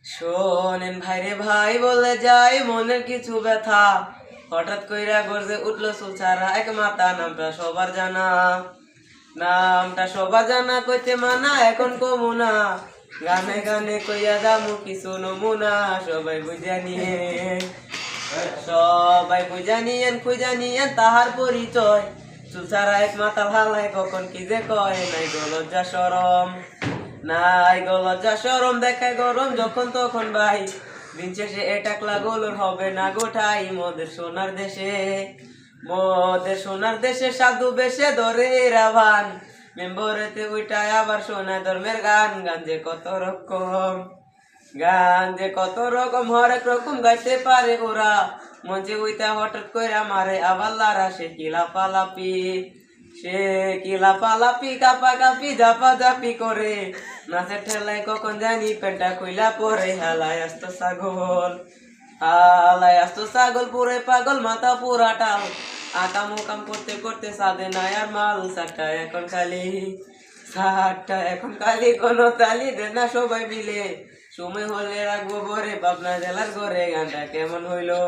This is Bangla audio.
শোনেন ভাইরে ভাই বলে যাই মনের কিছু ব্যথা, হঠাৎ কইরা গর্জে উঠলো সুলছারা এক মাথা। নামটা সবার জানা কইতে মানা এখন কমুনা, গানে গানে কইয়া যামু কিছু নমুনা। সবাই বুঝা নিয়েন খুঁজা নিয়েন তাহার পরিচয়। চুলছাড়া এক মাথা ভালাই কখন কি যে কয়, নাই গো লজ্জা সরম দেখায় গরম যখন তখন ভাই। দিন শেষে এটা ক্লাগোলর হবে না গোটাই মোদের সোনার দেশে সাধু বেশে ধরে রাভান। মেম্বরেতে উইটায় আবার শোনায় ধর্মের গান। গান যে কত রকম হরেক রকম গাইতে পারে ওরা। মঞ্চে উইতা হঠাৎ কইরা মারে আবার লারা। সে কি লাপালাপি কাপাকাপি ঝাপাঝাপি করে, নাচের ঠেলায় কখন জানি পেন্টা কইলা পরে। হালাই আসতো ছাগল পুরে পাগল মাথা পুরা টাল। আকাম উকাম করতে করতে সাদে নাই আর মাল। সাতটা এখন খালি কোনো তালি দেন না সবাই মিলে। সময় হলে রাখবো পরে পাবনা জেলার ঘরে। গানটা কেমন হইলো?